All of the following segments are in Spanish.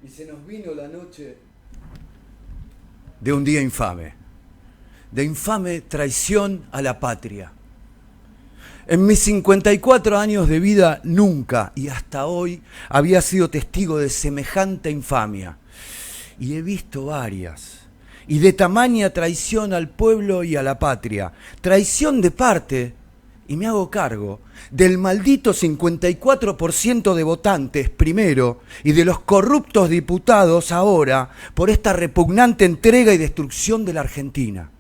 Y se nos vino la noche de un día infame, de infame traición a la patria. En mis 54 años de vida nunca y hasta hoy había sido testigo de semejante infamia. Y he visto varias. Y de tamaña traición al pueblo y a la patria. Traición de parte, y me hago cargo, del maldito 54% de votantes primero y de los corruptos diputados ahora por esta repugnante entrega y destrucción de la Argentina.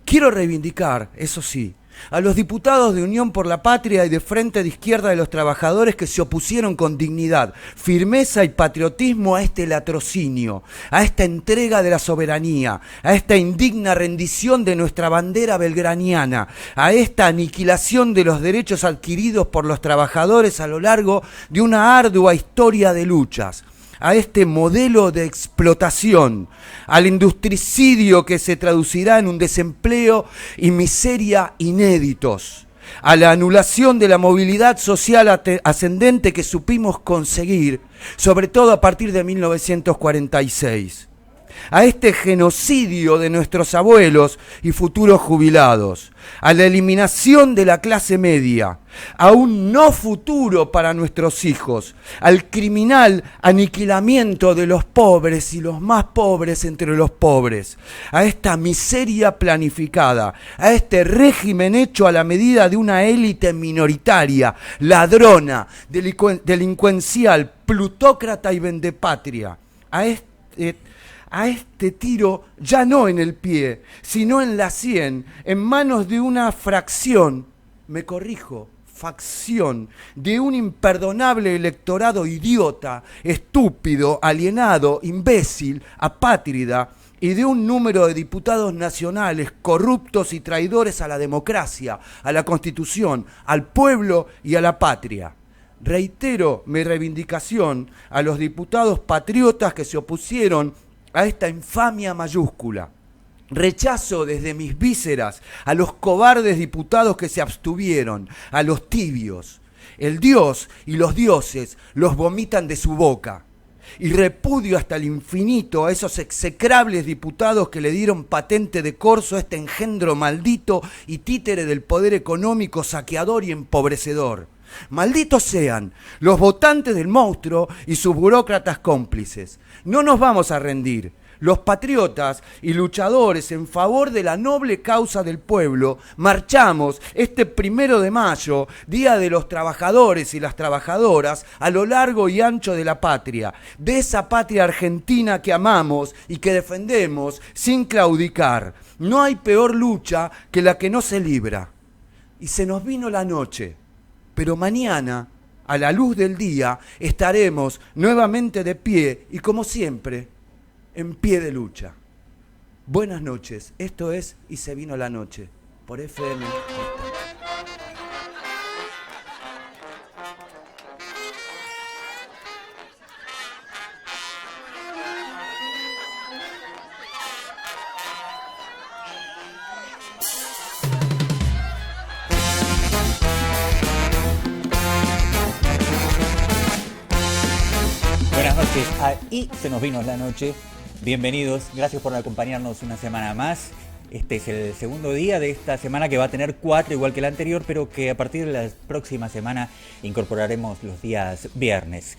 Quiero reivindicar, eso sí, a los diputados de Unión por la Patria y de Frente de Izquierda de los Trabajadores que se opusieron con dignidad, firmeza y patriotismo a este latrocinio, a esta entrega de la soberanía, a esta indigna rendición de nuestra bandera belgraniana, a esta aniquilación de los derechos adquiridos por los trabajadores a lo largo de una ardua historia de luchas, a este modelo de explotación, al industricidio que se traducirá en un desempleo y miseria inéditos, a la anulación de la movilidad social ascendente que supimos conseguir, sobre todo a partir de 1946, a este genocidio de nuestros abuelos y futuros jubilados, a la eliminación de la clase media, a un no futuro para nuestros hijos, al criminal aniquilamiento de los pobres y los más pobres entre los pobres, a esta miseria planificada, a este régimen hecho a la medida de una élite minoritaria, ladrona, delincuencial, plutócrata y vendepatria, a este tiro ya no en el pie, sino en la sien, en manos de una fracción, me corrijo, facción, de un imperdonable electorado idiota, estúpido, alienado, imbécil, apátrida, y de un número de diputados nacionales corruptos y traidores a la democracia, a la Constitución, al pueblo y a la patria. Reitero mi reivindicación a los diputados patriotas que se opusieron a esta infamia mayúscula. Rechazo desde mis vísceras a los cobardes diputados que se abstuvieron, a los tibios. El Dios y los dioses los vomitan de su boca. Y repudio hasta el infinito a esos execrables diputados que le dieron patente de corso a este engendro maldito y títere del poder económico saqueador y empobrecedor. Malditos sean los votantes del monstruo y sus burócratas cómplices. No nos vamos a rendir. Los patriotas y luchadores en favor de la noble causa del pueblo marchamos este 1 de mayo, Día de los Trabajadores y las Trabajadoras, a lo largo y ancho de la patria, de esa patria argentina que amamos y que defendemos sin claudicar. No hay peor lucha que la que no se libra. Y se nos vino la noche. Pero mañana, a la luz del día, estaremos nuevamente de pie y, como siempre, en pie de lucha. Buenas noches, esto es Y se vino la noche, por FM. Y se nos vino la noche. Bienvenidos, gracias por acompañarnos una semana más. Este es el segundo día de esta semana que va a tener 4 igual que la anterior, pero que a partir de la próxima semana incorporaremos los días viernes.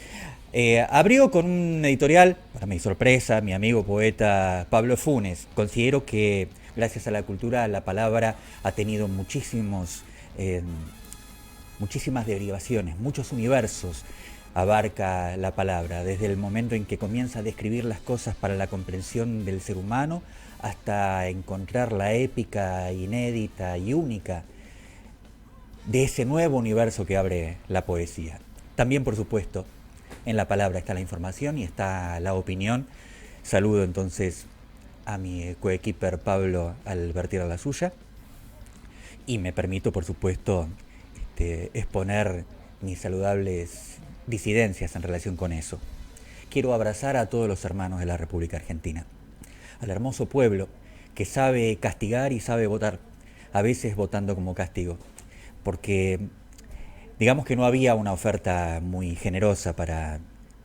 Abrió con un editorial, para mi sorpresa, mi amigo poeta Pablo Funes. Considero que gracias a la cultura la palabra ha tenido muchísimas derivaciones, muchos universos. Abarca la palabra, desde el momento en que comienza a describir las cosas para la comprensión del ser humano hasta encontrar la épica, inédita y única de ese nuevo universo que abre la poesía. También, por supuesto, en la palabra está la información y está la opinión. Saludo entonces a mi coequiper Pablo al vertir a la suya y me permito, por supuesto, exponer mis saludables disidencias en relación con eso. Quiero abrazar a todos los hermanos de la República Argentina, al hermoso pueblo que sabe castigar y sabe votar, a veces votando como castigo, porque digamos que no había una oferta muy generosa para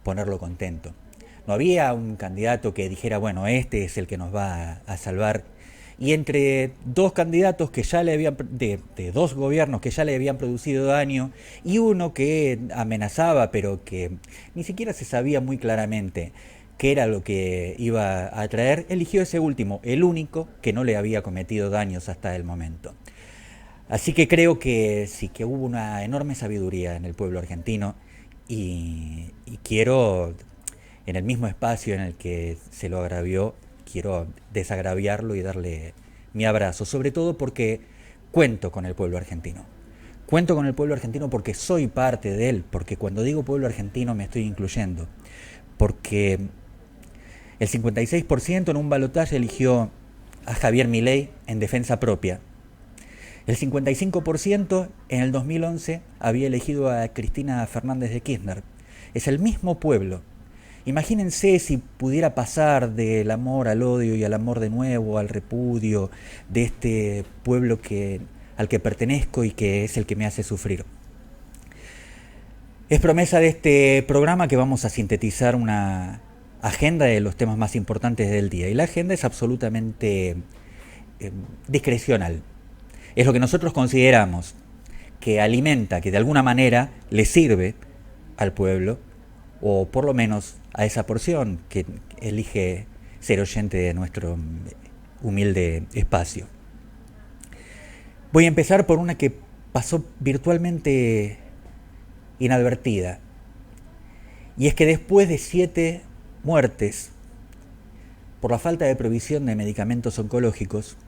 ponerlo contento. No había un candidato que dijera, bueno, este es el que nos va a salvar. Y entre dos candidatos que ya le habían, de dos gobiernos que ya le habían producido daño, y uno que amenazaba, pero que ni siquiera se sabía muy claramente qué era lo que iba a traer, eligió ese último, el único que no le había cometido daños hasta el momento. Así que creo que sí, que hubo una enorme sabiduría en el pueblo argentino, y quiero, en el mismo espacio en el que se lo agravió, quiero desagraviarlo y darle mi abrazo, sobre todo porque cuento con el pueblo argentino. Cuento con el pueblo argentino porque soy parte de él, porque cuando digo pueblo argentino me estoy incluyendo, porque el 56% en un balotaje eligió a Javier Milei en defensa propia. El 55% en el 2011 había elegido a Cristina Fernández de Kirchner. Es el mismo pueblo. Imagínense si pudiera pasar del amor al odio y al amor de nuevo, al repudio de este pueblo al que pertenezco y que es el que me hace sufrir. Es promesa de este programa que vamos a sintetizar una agenda de los temas más importantes del día. Y la agenda es absolutamente discrecional. Es lo que nosotros consideramos que alimenta, que de alguna manera le sirve al pueblo, o por lo menos a esa porción que elige ser oyente de nuestro humilde espacio. Voy a empezar por una que pasó virtualmente inadvertida, y es que después de 7 muertes por la falta de provisión de medicamentos oncológicos,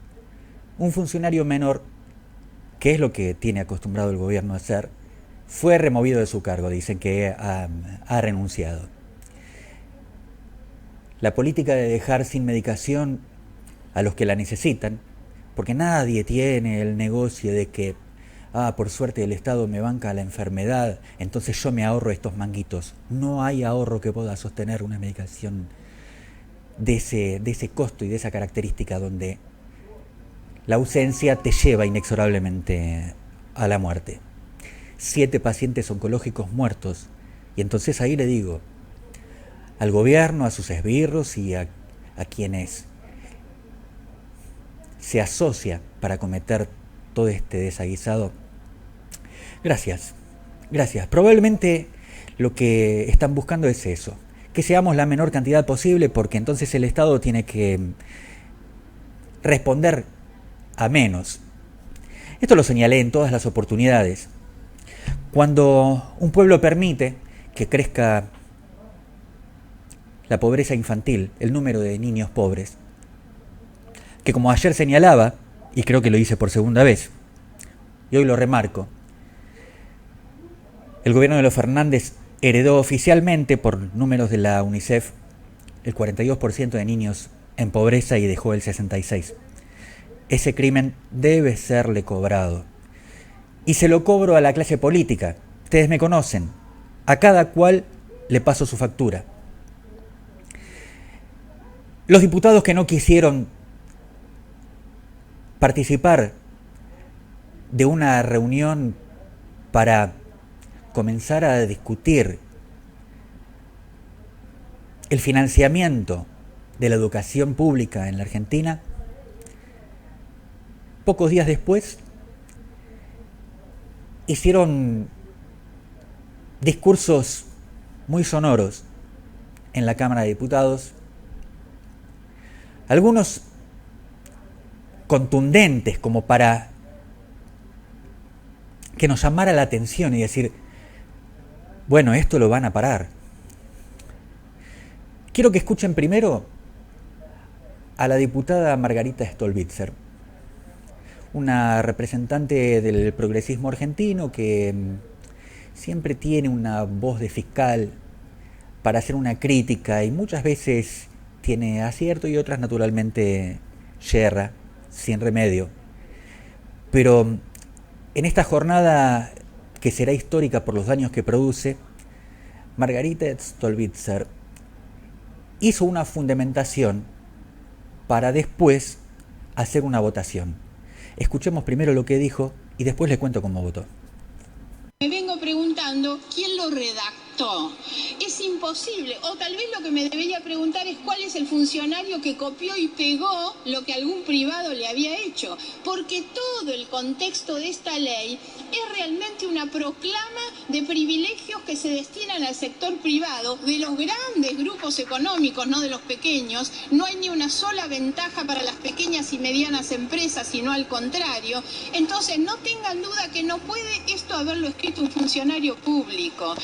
un funcionario menor, que es lo que tiene acostumbrado el gobierno a hacer, fue removido de su cargo. Dicen que ha renunciado. La política de dejar sin medicación a los que la necesitan, porque nadie tiene el negocio de que, por suerte el Estado me banca la enfermedad, entonces yo me ahorro estos manguitos. No hay ahorro que pueda sostener una medicación de ese costo y de esa característica, donde la ausencia te lleva inexorablemente a la muerte. 7 pacientes oncológicos muertos. Y entonces ahí le digo al gobierno, a sus esbirros y a quienes se asocia para cometer todo este desaguisado: gracias, gracias. Probablemente lo que están buscando es eso, que seamos la menor cantidad posible, porque entonces el Estado tiene que responder a menos. Esto lo señalé en todas las oportunidades. Cuando un pueblo permite que crezca la pobreza infantil, el número de niños pobres, que como ayer señalaba, y creo que lo hice por segunda vez, y hoy lo remarco, el gobierno de los Fernández heredó oficialmente, por números de la UNICEF, el 42% de niños en pobreza y dejó el 66%. Ese crimen debe serle cobrado. Y se lo cobro a la clase política. Ustedes me conocen. A cada cual le paso su factura. Los diputados que no quisieron participar de una reunión para comenzar a discutir el financiamiento de la educación pública en la Argentina, pocos días después hicieron discursos muy sonoros en la Cámara de Diputados, algunos contundentes como para que nos llamara la atención y decir, bueno, esto lo van a parar. Quiero que escuchen primero a la diputada Margarita Stolbizer, una representante del progresismo argentino que siempre tiene una voz de fiscal para hacer una crítica y muchas veces tiene acierto y otras naturalmente yerra, sin remedio. Pero en esta jornada que será histórica por los daños que produce, Margarita Stolbizer hizo una fundamentación para después hacer una votación. Escuchemos primero lo que dijo y después le cuento cómo votó. Me vengo preguntando quién lo redacta. correcto. Es imposible. O tal vez lo que me debería preguntar es cuál es el funcionario que copió y pegó lo que algún privado le había hecho. Porque todo el contexto de esta ley es realmente una proclama de privilegios que se destinan al sector privado, de los grandes grupos económicos, no de los pequeños. No hay ni una sola ventaja para las pequeñas y medianas empresas, sino al contrario. Entonces, no tengan duda que no puede esto haberlo escrito un funcionario público.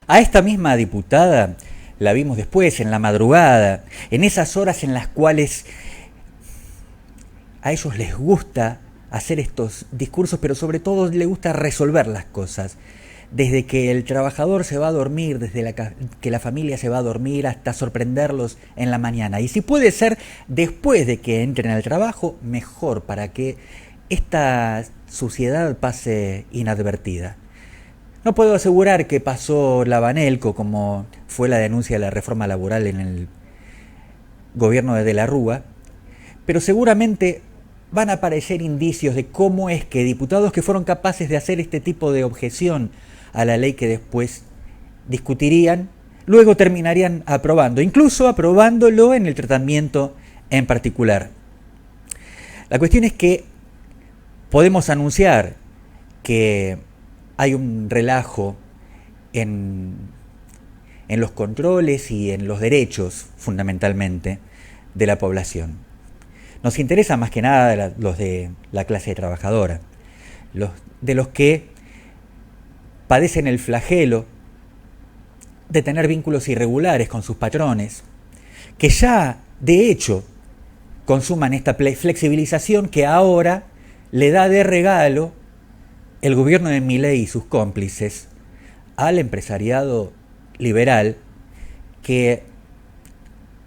A esta misma diputada la vimos después, en la madrugada, en esas horas en las cuales a ellos les gusta hacer estos discursos, pero sobre todo les gusta resolver las cosas. Desde que el trabajador se va a dormir, desde que la familia se va a dormir, hasta sorprenderlos en la mañana. Y si puede ser después de que entren al trabajo, mejor, para que esta suciedad pase inadvertida. No puedo asegurar que pasó la Banelco, como fue la denuncia de la reforma laboral en el gobierno de la Rúa, pero seguramente van a aparecer indicios de cómo es que diputados que fueron capaces de hacer este tipo de objeción a la ley que después discutirían, luego terminarían aprobando, incluso aprobándolo en el tratamiento en particular. La cuestión es que podemos anunciar que hay un relajo en los controles y en los derechos, fundamentalmente, de la población. Nos interesa más que nada los de la clase trabajadora, de los que padecen el flagelo de tener vínculos irregulares con sus patrones, que ya, de hecho, consuman esta flexibilización que ahora le da de regalo el gobierno de Milei y sus cómplices al empresariado liberal, que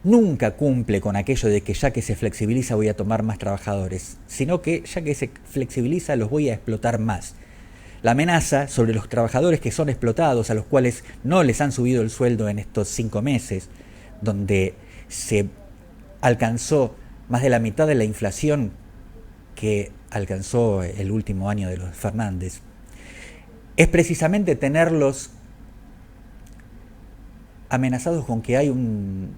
nunca cumple con aquello de que ya que se flexibiliza voy a tomar más trabajadores, sino que ya que se flexibiliza los voy a explotar más. La amenaza sobre los trabajadores que son explotados, a los cuales no les han subido el sueldo en estos 5 meses, donde se alcanzó más de la mitad de la inflación que alcanzó el último año de los Fernández, es precisamente tenerlos amenazados con que hay un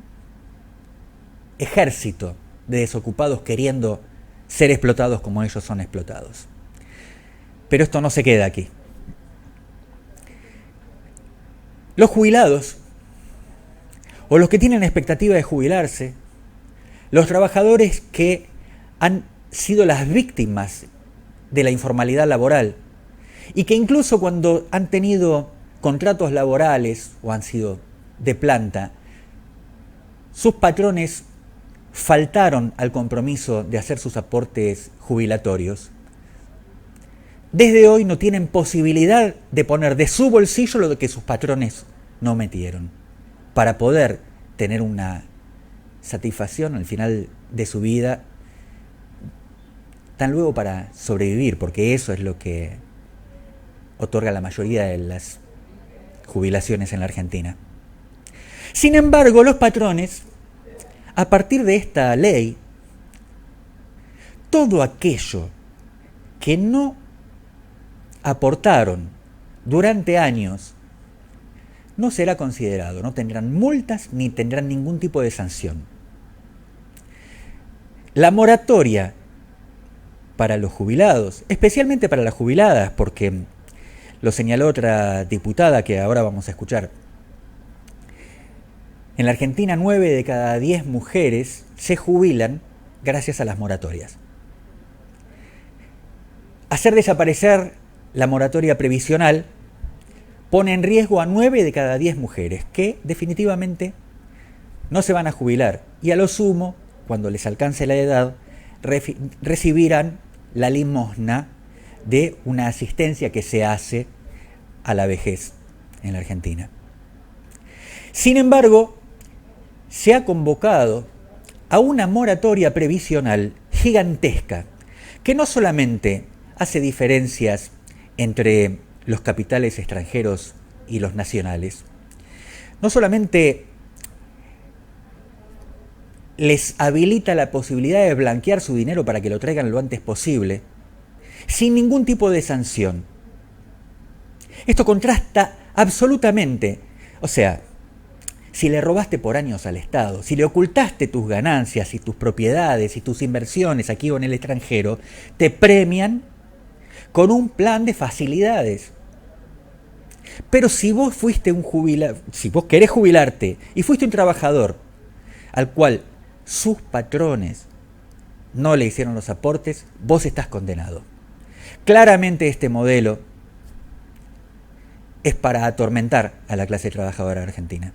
ejército de desocupados queriendo ser explotados como ellos son explotados. Pero esto no se queda aquí. Los jubilados, o los que tienen expectativa de jubilarse, los trabajadores que han sido las víctimas de la informalidad laboral y que incluso cuando han tenido contratos laborales o han sido de planta, sus patrones faltaron al compromiso de hacer sus aportes jubilatorios. Desde hoy no tienen posibilidad de poner de su bolsillo lo que sus patrones no metieron, para poder tener una satisfacción al final de su vida, tan luego para sobrevivir, porque eso es lo que otorga la mayoría de las jubilaciones en la Argentina. Sin embargo, los patrones, a partir de esta ley, todo aquello que no aportaron durante años no será considerado, no tendrán multas ni tendrán ningún tipo de sanción. La moratoria para los jubilados, especialmente para las jubiladas, porque lo señaló otra diputada que ahora vamos a escuchar. En la Argentina 9 de cada 10 mujeres se jubilan gracias a las moratorias. Hacer desaparecer la moratoria previsional pone en riesgo a 9 de cada 10 mujeres que definitivamente no se van a jubilar y a lo sumo, cuando les alcance la edad, recibirán la limosna de una asistencia que se hace a la vejez en la Argentina. Sin embargo, se ha convocado a una moratoria previsional gigantesca que no solamente hace diferencias entre los capitales extranjeros y los nacionales, no solamente les habilita la posibilidad de blanquear su dinero para que lo traigan lo antes posible, sin ningún tipo de sanción. Esto contrasta absolutamente O sea, si le robaste por años al Estado, si le ocultaste tus ganancias y tus propiedades y tus inversiones aquí o en el extranjero, te premian con un plan de facilidades. Pero si vos fuiste si vos querés jubilarte y fuiste un trabajador al cual sus patrones no le hicieron los aportes, vos estás condenado. Claramente este modelo es para atormentar a la clase trabajadora argentina.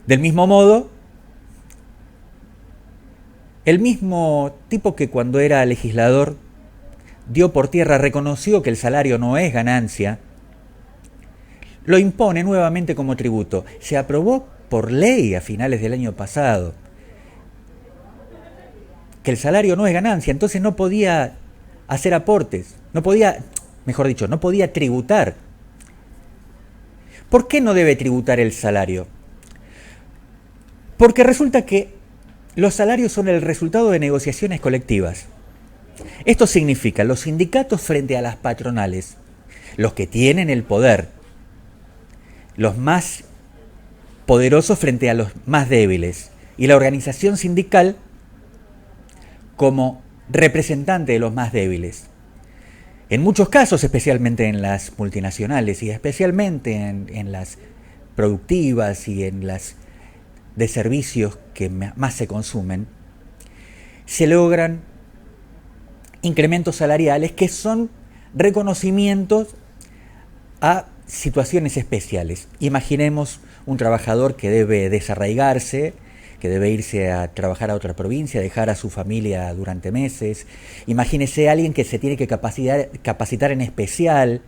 Del mismo modo, el mismo tipo que cuando era legislador dio por tierra, reconoció que el salario no es ganancia, lo impone nuevamente como tributo. Se aprobó por ley a finales del año pasado que el salario no es ganancia, entonces no podía hacer aportes, no podía tributar. ¿Por qué no debe tributar el salario? Porque resulta que los salarios son el resultado de negociaciones colectivas. Esto significa los sindicatos frente a las patronales, los que tienen el poder, los más poderosos frente a los más débiles, y la organización sindical como representante de los más débiles. En muchos casos, especialmente en las multinacionales y especialmente en las productivas y en las de servicios que más se consumen, se logran incrementos salariales que son reconocimientos a situaciones especiales. Imaginemos un trabajador que debe desarraigarse, que debe irse a trabajar a otra provincia, dejar a su familia durante meses. Imagínese a alguien que se tiene que capacitar en especial.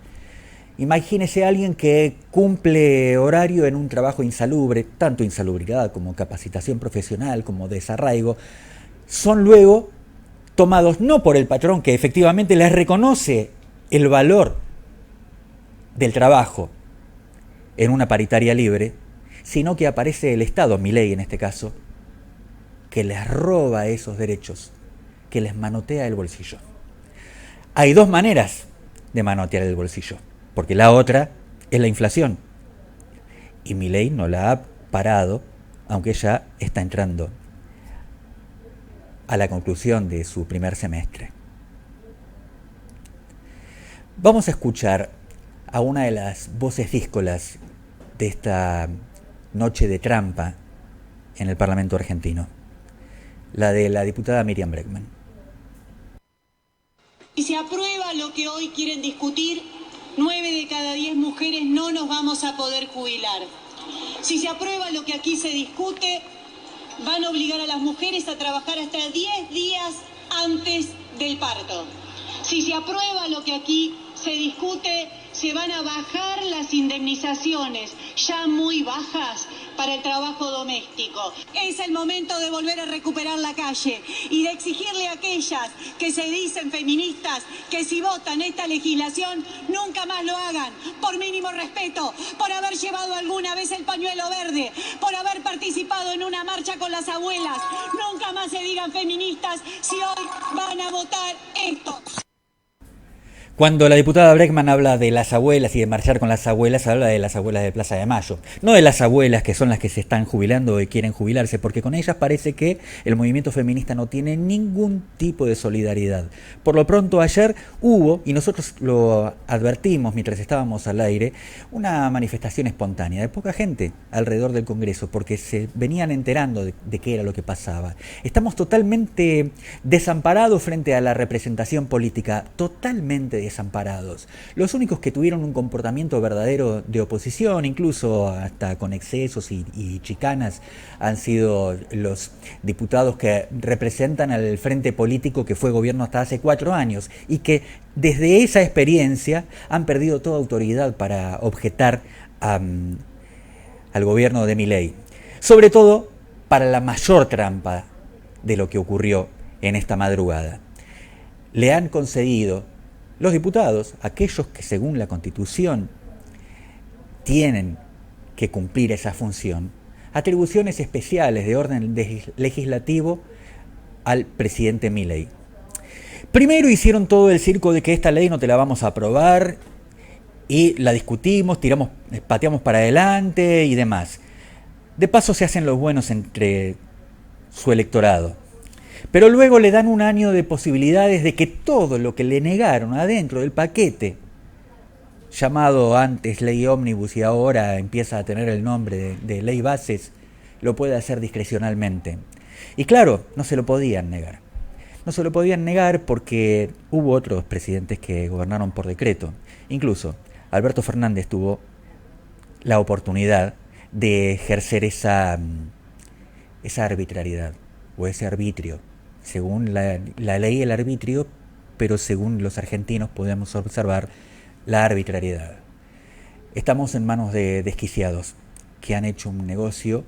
Imagínese a alguien que cumple horario en un trabajo insalubre, tanto insalubridad como capacitación profesional, como desarraigo. Son luego tomados no por el patrón, que efectivamente les reconoce el valor del trabajo en una paritaria libre, sino que aparece el Estado, Milei en este caso, que les roba esos derechos, que les manotea el bolsillo. Hay dos maneras de manotear el bolsillo, porque la otra es la inflación. Y Milei no la ha parado, aunque ya está entrando a la conclusión de su primer semestre. Vamos a escuchar a una de las voces díscolas de esta noche de trampa en el Parlamento argentino, la de la diputada Miriam Bregman. Si se aprueba lo que hoy quieren discutir, 9 de cada 10 mujeres no nos vamos a poder jubilar. Si se aprueba lo que aquí se discute, van a obligar a las mujeres a trabajar hasta 10 días antes del parto. Si se aprueba lo que aquí se discute, se van a bajar las indemnizaciones, ya muy bajas, para el trabajo doméstico. Es el momento de volver a recuperar la calle y de exigirle a aquellas que se dicen feministas que si votan esta legislación nunca más lo hagan, por mínimo respeto, por haber llevado alguna vez el pañuelo verde, por haber participado en una marcha con las abuelas. Nunca más se digan feministas si hoy van a votar esto. Cuando la diputada Bregman habla de las abuelas y de marchar con las abuelas, habla de las abuelas de Plaza de Mayo, no de las abuelas que son las que se están jubilando y quieren jubilarse, porque con ellas parece que el movimiento feminista no tiene ningún tipo de solidaridad. Por lo pronto ayer hubo, y nosotros lo advertimos mientras estábamos al aire, una manifestación espontánea de poca gente alrededor del Congreso, porque se venían enterando de qué era lo que pasaba. Estamos totalmente desamparados frente a la representación política, totalmente desamparados. Los únicos que tuvieron un comportamiento verdadero de oposición, incluso hasta con excesos y chicanas, han sido los diputados que representan al frente político que fue gobierno hasta hace 4 años y que desde esa experiencia han perdido toda autoridad para objetar al gobierno de Milei. Sobre todo para la mayor trampa de lo que ocurrió en esta madrugada. Le han concedido los diputados, aquellos que según la Constitución tienen que cumplir esa función, atribuciones especiales de orden legislativo al presidente Milei. Primero hicieron todo el circo de que esta ley no te la vamos a aprobar y la discutimos, pateamos para adelante y demás. De paso se hacen los buenos entre su electorado. Pero luego le dan un año de posibilidades de que todo lo que le negaron adentro del paquete, llamado antes ley ómnibus y ahora empieza a tener el nombre de ley bases, lo puede hacer discrecionalmente. Y claro, no se lo podían negar. No se lo podían negar porque hubo otros presidentes que gobernaron por decreto. Incluso Alberto Fernández tuvo la oportunidad de ejercer esa arbitrariedad o ese arbitrio. Según la ley el arbitrio, pero según los argentinos podemos observar la arbitrariedad. Estamos en manos de desquiciados que han hecho un negocio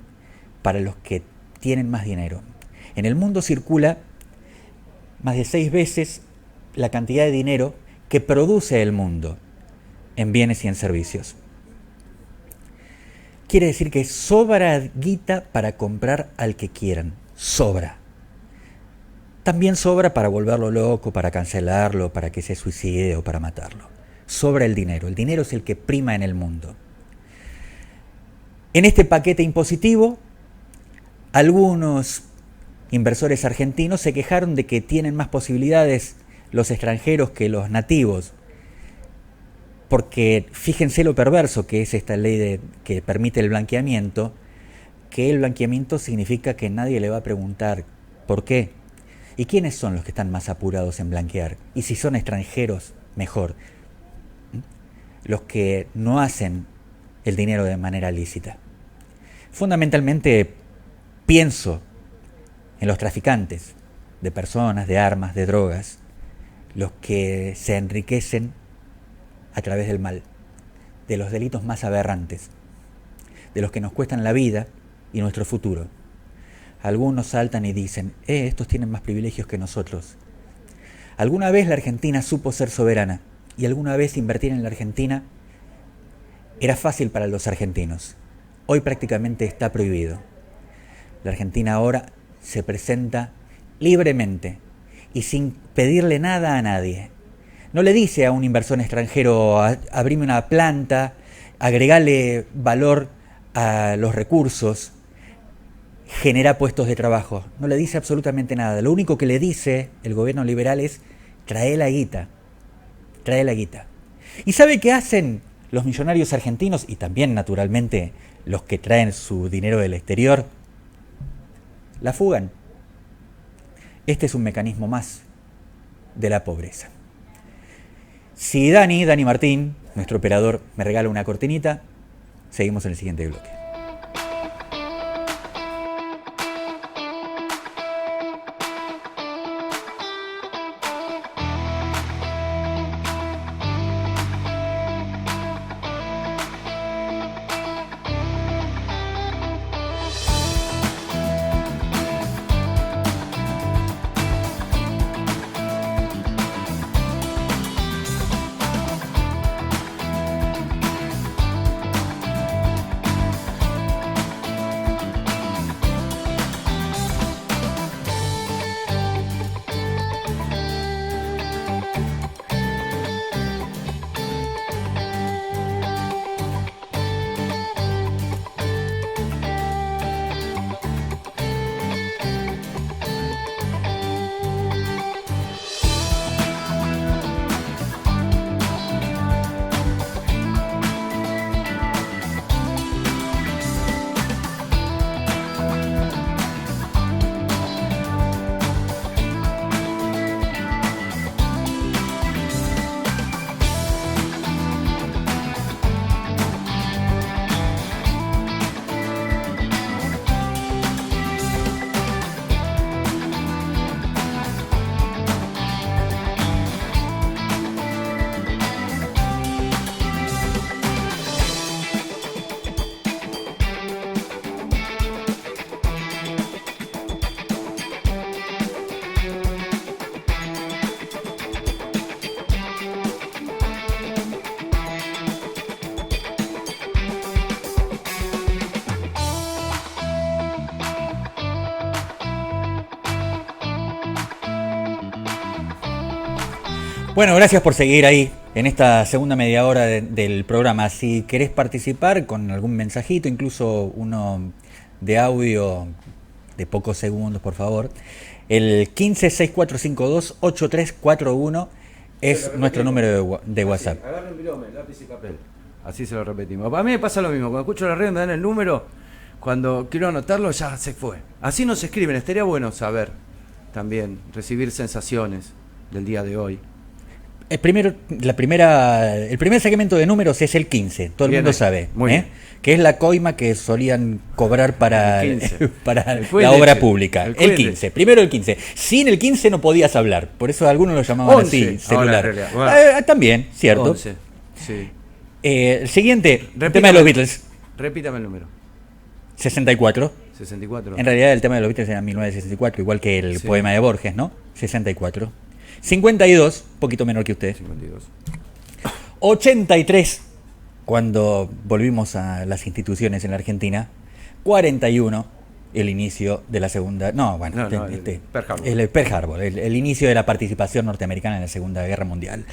para los que tienen más dinero. En el mundo circula más de 6 veces la cantidad de dinero que produce el mundo en bienes y en servicios. Quiere decir que sobra guita para comprar al que quieran. Sobra. También sobra para volverlo loco, para cancelarlo, para que se suicide o para matarlo. Sobra el dinero. El dinero es el que prima en el mundo. En este paquete impositivo, algunos inversores argentinos se quejaron de que tienen más posibilidades los extranjeros que los nativos. Porque fíjense lo perverso que es esta ley que permite el blanqueamiento, que el blanqueamiento significa que nadie le va a preguntar por qué. ¿Y quiénes son los que están más apurados en blanquear? Y si son extranjeros, mejor. Los que no hacen el dinero de manera lícita. Fundamentalmente pienso en los traficantes de personas, de armas, de drogas, los que se enriquecen a través del mal, de los delitos más aberrantes, de los que nos cuestan la vida y nuestro futuro. Algunos saltan y dicen, estos tienen más privilegios que nosotros. Alguna vez la Argentina supo ser soberana y alguna vez invertir en la Argentina era fácil para los argentinos. Hoy prácticamente está prohibido. La Argentina ahora se presenta libremente y sin pedirle nada a nadie. No le dice a un inversor extranjero, abrime una planta, agregale valor a los recursos, genera puestos de trabajo. No le dice absolutamente nada. Lo único que le dice el gobierno liberal es, trae la guita. Trae la guita. ¿Y sabe qué hacen los millonarios argentinos y también naturalmente los que traen su dinero del exterior? La fugan. Este es un mecanismo más de la pobreza. Si Dani Martín, nuestro operador, me regala una cortinita, seguimos en el siguiente bloque. Bueno, gracias por seguir ahí en esta segunda media hora del programa. Si querés participar con algún mensajito, incluso uno de audio de pocos segundos, por favor, el 1564528341 es nuestro número de WhatsApp. Agarren virome, lápiz y papel. Así se lo repetimos. A mí me pasa lo mismo. Cuando escucho la radio me dan el número, cuando quiero anotarlo ya se fue. Así nos escriben. Estaría bueno saber también, recibir sensaciones del día de hoy. El primer segmento de números es el 15, todo el mundo sabe, muy bien. Que es la coima que solían cobrar para la leche. obra pública. El 15, primero el 15. Sin el 15 no podías hablar, por eso algunos lo llamaban 11, así, celular. Bueno. También, cierto. 11, sí. El siguiente, el tema de los Beatles. Repítame el número. 64. 64. En realidad el tema de los Beatles era 1964, igual que el poema de Borges, ¿no? 64. 52, poquito menor que usted. 52. 83, cuando volvimos a las instituciones en la Argentina. 41, el inicio de la segunda... el Pearl Harbor. El Pearl Harbor, el inicio de la participación norteamericana en la Segunda Guerra Mundial.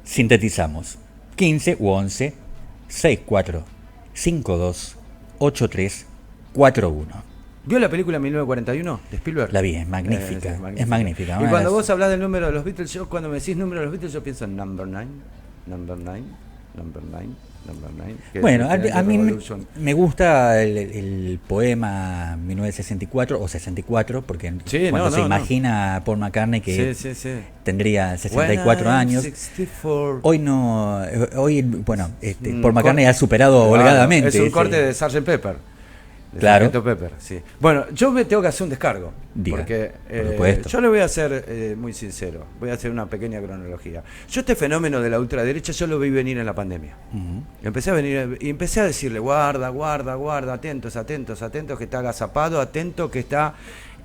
Sintetizamos. 15 u 11, 64, 52, 83, 41. ¿Vio la película 1941 de Spielberg? La vi, es magnífica. Es magnífica. Y cuando vos hablas del número de los Beatles, cuando me decís número de los Beatles, yo pienso en number 9, number 9, number 9, number 9. Bueno, a mí me gusta el poema 1964 o 64, porque cuando se imagina a Paul McCartney que tendría 64 años. 64. Hoy Paul McCartney ha superado holgadamente. Es un corte de Sgt. Pepper. Claro. Pepper, sí. Bueno, yo me tengo que hacer un descargo. Diga, porque por yo le voy a ser muy sincero. Voy a hacer una pequeña cronología. Yo este fenómeno de la ultraderecha yo lo vi venir en la pandemia. Empecé a venir y empecé a decirle guarda, atentos, que está agazapado, atento, que está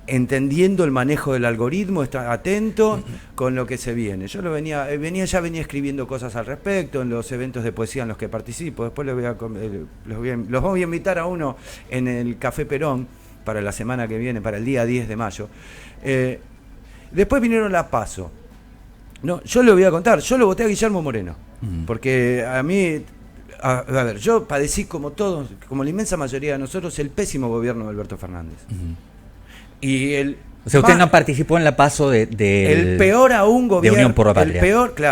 entendiendo el manejo del algoritmo, está atento con lo que se viene. Yo venía escribiendo cosas al respecto en los eventos de poesía en los que participo. Después los voy a invitar a uno en el Café Perón para la semana que viene, para el día 10 de mayo. Después vinieron las PASO. No, yo le voy a contar, yo lo voté a Guillermo Moreno, porque a mí... A ver, yo padecí como todos, como la inmensa mayoría de nosotros, el pésimo gobierno de Alberto Fernández. O sea, usted no participó en la PASO el peor aún gobierno de Unión por la Patria.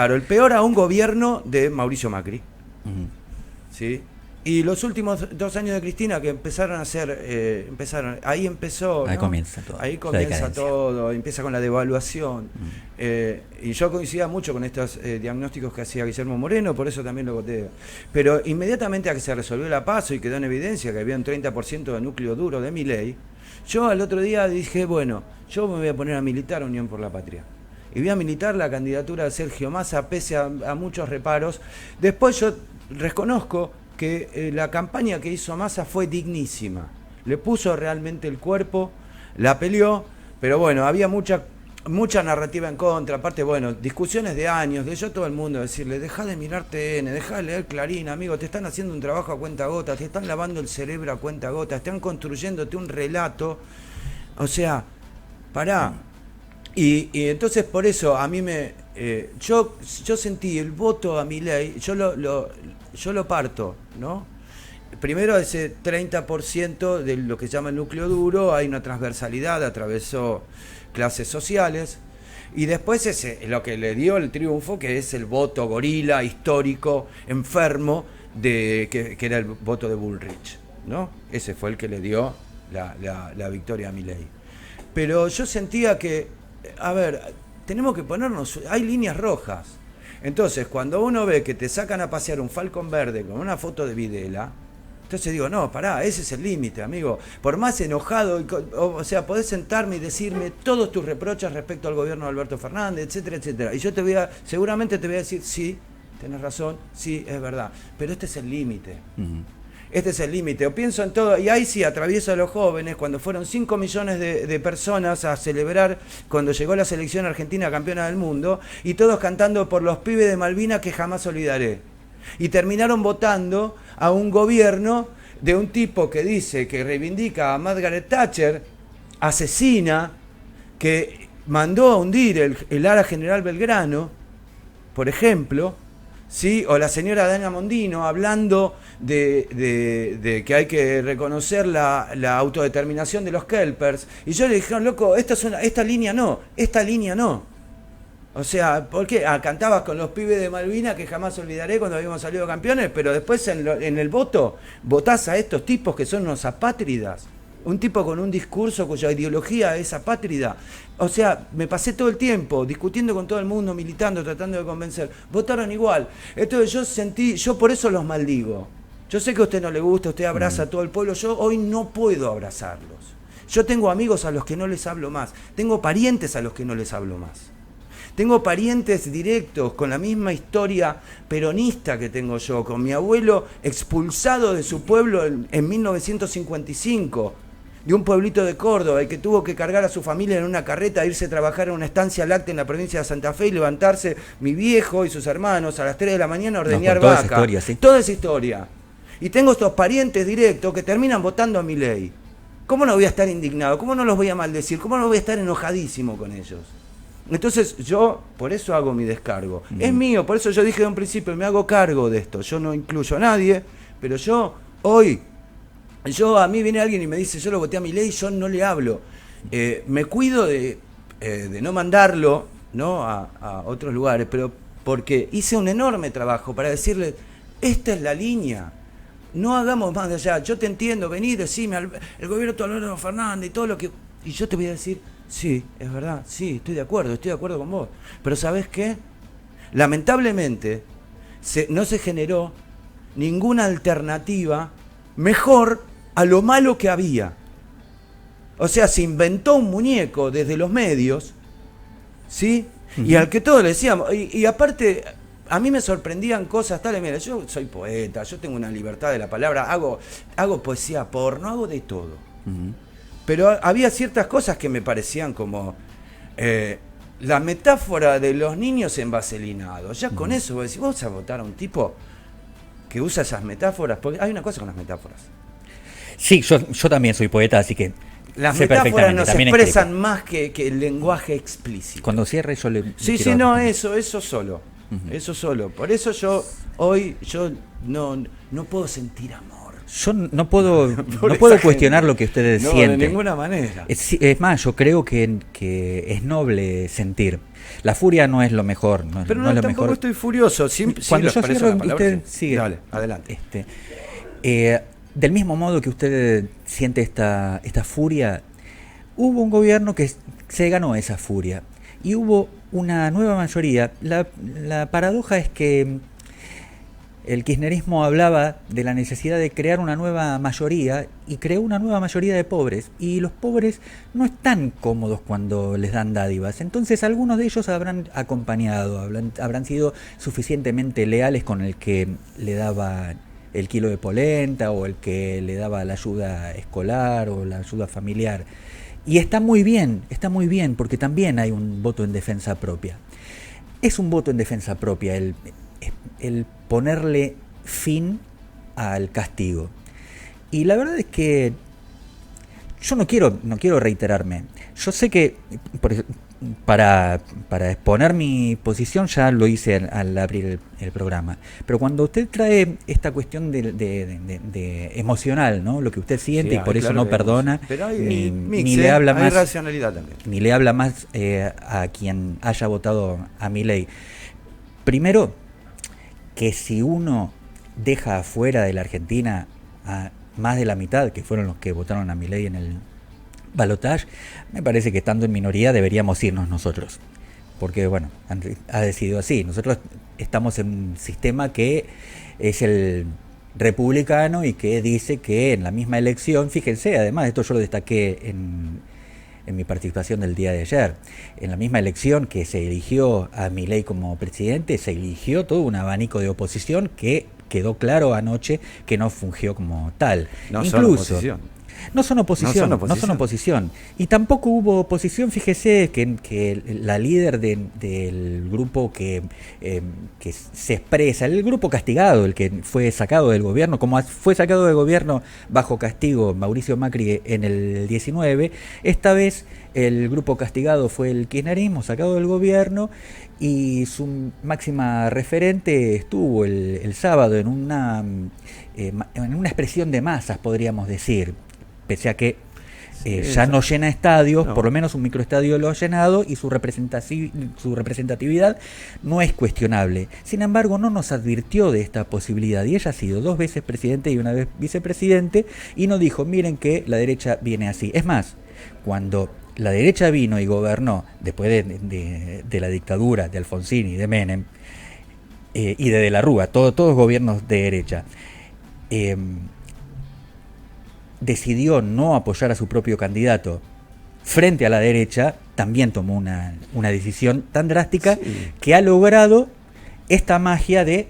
El peor aún gobierno de Mauricio Macri. ¿Sí? Y los últimos 2 años de Cristina que empezaron a ser, ahí empezó, ahí ¿no? comienza todo. Ahí comienza todo, empieza con la devaluación. Y yo coincidía mucho con estos diagnósticos que hacía Guillermo Moreno, por eso también lo voté. Pero inmediatamente a que se resolvió la PASO y quedó en evidencia que había un 30% de núcleo duro de Milei, yo al otro día dije, bueno, yo me voy a poner a militar a Unión por la Patria. Y voy a militar la candidatura de Sergio Massa pese a muchos reparos. Después yo reconozco que la campaña que hizo Massa fue dignísima. Le puso realmente el cuerpo, la peleó, pero bueno, había mucha narrativa en contra. Aparte, bueno, discusiones de años, de yo todo el mundo decirle, deja de mirar TN, deja de leer Clarín, amigo, te están haciendo un trabajo a cuenta gota, te están lavando el cerebro a cuenta gota, están construyéndote un relato. O sea, pará. Y entonces por eso a mí yo sentí el voto a Milei, yo lo parto, ¿no? Primero ese 30% de lo que se llama el núcleo duro, hay una transversalidad, atravesó clases sociales, y después lo que le dio el triunfo, que es el voto gorila, histórico, enfermo, que era el voto de Bullrich, ¿no? Ese fue el que le dio la victoria a Milei. Pero yo sentía que, a ver, tenemos que ponernos, hay líneas rojas. Entonces, cuando uno ve que te sacan a pasear un Falcon verde con una foto de Videla, entonces digo, no, pará, ese es el límite, amigo. Por más enojado, o sea, podés sentarme y decirme todos tus reproches respecto al gobierno de Alberto Fernández, etcétera, etcétera. Y yo seguramente te voy a decir, sí, tenés razón, sí, es verdad. Pero este es el límite. Este es el límite. O pienso en todo, y ahí sí atravieso a los jóvenes, cuando fueron 5 millones de personas a celebrar cuando llegó la selección argentina campeona del mundo, y todos cantando por los pibes de Malvinas que jamás olvidaré. Y terminaron votando a un gobierno de un tipo que dice, que reivindica a Margaret Thatcher, asesina, que mandó a hundir el Ara General Belgrano, por ejemplo, ¿sí? O la señora Dana Mondino hablando de que hay que reconocer la autodeterminación de los kelpers. Y yo le dije, loco, esta línea no. O sea, ¿por qué? Cantabas con los pibes de Malvinas, que jamás olvidaré cuando habíamos salido campeones, pero después en el voto votás a estos tipos que son unos apátridas. Un tipo con un discurso cuya ideología es apátrida. O sea, me pasé todo el tiempo discutiendo con todo el mundo, militando, tratando de convencer. Votaron igual. Entonces yo por eso los maldigo. Yo sé que a usted no le gusta, usted abraza a todo el pueblo. Yo hoy no puedo abrazarlos. Yo tengo amigos a los que no les hablo más. Tengo parientes a los que no les hablo más. Tengo parientes directos con la misma historia peronista que tengo yo, con mi abuelo expulsado de su pueblo en 1955, de un pueblito de Córdoba, y que tuvo que cargar a su familia en una carreta, irse a trabajar en una estancia láctea en la provincia de Santa Fe y levantarse mi viejo y sus hermanos a las 3 de la mañana a ordeñar vaca. Esa historia, ¿sí? Toda esa historia. Y tengo estos parientes directos que terminan votando a Milei. ¿Cómo no voy a estar indignado? ¿Cómo no los voy a maldecir? ¿Cómo no voy a estar enojadísimo con ellos? Entonces yo por eso hago mi descargo. Es mío, por eso yo dije de un principio, me hago cargo de esto. Yo no incluyo a nadie, pero yo hoy, a mí viene alguien y me dice, yo lo voté a Milei, yo no le hablo. Me cuido de no mandarlo, ¿no? a otros lugares, pero porque hice un enorme trabajo para decirle, esta es la línea. No hagamos más de allá. Yo te entiendo, vení, decime, el gobierno de Alberto Fernández y todo lo que... Y yo te voy a decir, sí, es verdad, sí, estoy de acuerdo con vos. Pero ¿sabés qué? Lamentablemente no se generó ninguna alternativa mejor a lo malo que había. O sea, se inventó un muñeco desde los medios, ¿sí? Y al que todos le decíamos, y aparte... A mí me sorprendían cosas tales, mira, yo soy poeta, yo tengo una libertad de la palabra, hago poesía porno, hago de todo. Pero había ciertas cosas que me parecían como la metáfora de los niños envaselinados. Ya con eso vos decís, vos vas a votar a un tipo que usa esas metáforas, porque hay una cosa con las metáforas. Sí, yo también soy poeta, así que las sé metáforas nos expresan escribo más que el lenguaje explícito. Cuando cierre yo le... Sí, no, eso solo. Eso solo. Por eso yo no puedo sentir amor. Yo no puedo cuestionar lo que ustedes sienten. De ninguna manera. Es más, yo creo que es noble sentir. La furia no es lo mejor. Pero no es lo tampoco mejor. Estoy furioso. Cuando yo cierro, usted sigue. Dale, adelante. Del mismo modo que usted siente esta furia, hubo un gobierno que se ganó esa furia. Y hubo una nueva mayoría. La paradoja es que el kirchnerismo hablaba de la necesidad de crear una nueva mayoría y creó una nueva mayoría de pobres. Y los pobres no están cómodos cuando les dan dádivas. Entonces algunos de ellos habrán acompañado, habrán sido suficientemente leales con el que le daba el kilo de polenta o el que le daba la ayuda escolar o la ayuda familiar. Y está muy bien, porque también hay un voto en defensa propia. Es un voto en defensa propia el ponerle fin al castigo. Y la verdad es que yo no quiero reiterarme. Yo sé que para exponer mi posición ya lo hice al abrir el programa. Pero cuando usted trae esta cuestión de emocional, ¿no? Lo que usted siente, sí, y por eso no perdona, ni le habla más, racionalidad también. Ni le habla más a quien haya votado a Milei. Primero, que si uno deja afuera de la Argentina a más de la mitad, que fueron los que votaron a Milei en el balotaje, me parece que estando en minoría deberíamos irnos nosotros, porque bueno, ha decidido así. Nosotros estamos en un sistema que es el republicano y que dice que en la misma elección, fíjense, además esto yo lo destaqué en mi participación del día de ayer, en la misma elección que se eligió a Milei como presidente, se eligió todo un abanico de oposición que quedó claro anoche que no fungió como tal. No son oposición. No son oposición, no son oposición. Y tampoco hubo oposición, fíjese que la líder del grupo que se expresa, el grupo castigado, el que fue sacado del gobierno, como fue sacado del gobierno bajo castigo Mauricio Macri en el 19, esta vez el grupo castigado fue el kirchnerismo, sacado del gobierno, y su máxima referente estuvo el sábado en una expresión de masas, podríamos decir, pese a que ya no llena estadios, por lo menos un microestadio lo ha llenado y su representatividad no es cuestionable. Sin embargo, no nos advirtió de esta posibilidad, y ella ha sido 2 veces presidente y 1 vez vicepresidente, y nos dijo, miren que la derecha viene así. Es más, cuando la derecha vino y gobernó después de la dictadura de Alfonsín y de Menem y de la Rúa, todos gobiernos de derecha, decidió no apoyar a su propio candidato frente a la derecha, también tomó una decisión tan drástica que ha logrado esta magia de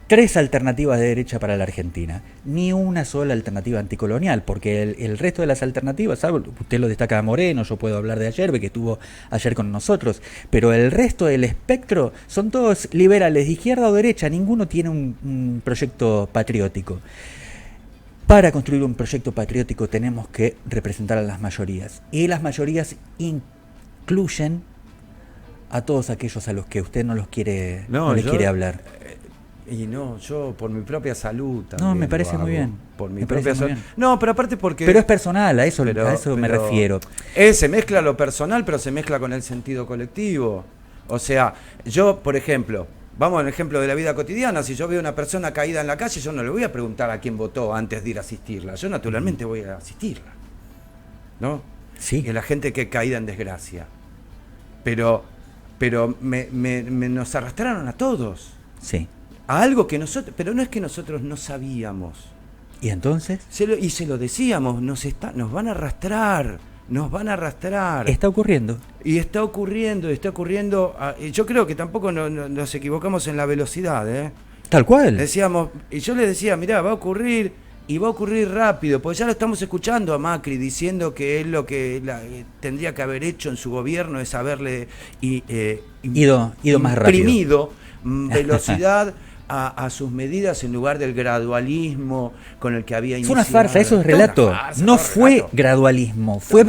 3 alternativas de derecha para la Argentina. Ni una sola alternativa anticolonial, porque el resto de las alternativas, ¿sabe? Usted lo destaca a Moreno, yo puedo hablar de Ayerbe, que estuvo ayer con nosotros, pero el resto del espectro son todos liberales, de izquierda o derecha, ninguno tiene un proyecto patriótico. Para construir un proyecto patriótico tenemos que representar a las mayorías, y las mayorías incluyen a todos aquellos a los que usted no les quiere hablar. Y no, yo por mi propia salud también. No, me parece muy bien. Por mi propia salud. No, pero aparte porque... Pero es personal, a eso me refiero. Se mezcla lo personal, pero se mezcla con el sentido colectivo. O sea, yo, por ejemplo, vamos al ejemplo de la vida cotidiana, si yo veo una persona caída en la calle, yo no le voy a preguntar a quién votó antes de ir a asistirla. Yo naturalmente voy a asistirla. ¿No? Sí. Y la gente que caída en desgracia. Pero nos arrastraron a todos. Sí. A algo que nosotros, pero no es que nosotros no sabíamos. ¿Y entonces? Se lo decíamos, nos van a arrastrar. Está ocurriendo. Y está ocurriendo. Yo creo que tampoco nos equivocamos en la velocidad, ¿eh? Tal cual. Decíamos, y yo le decía, mirá, va a ocurrir, y va a ocurrir rápido, porque ya lo estamos escuchando a Macri diciendo que él lo que tendría que haber hecho en su gobierno es haberle ido más rápido. Imprimido velocidad a sus medidas en lugar del gradualismo con el que había iniciado. Fue una farsa, eso es relato. No fue gradualismo, fue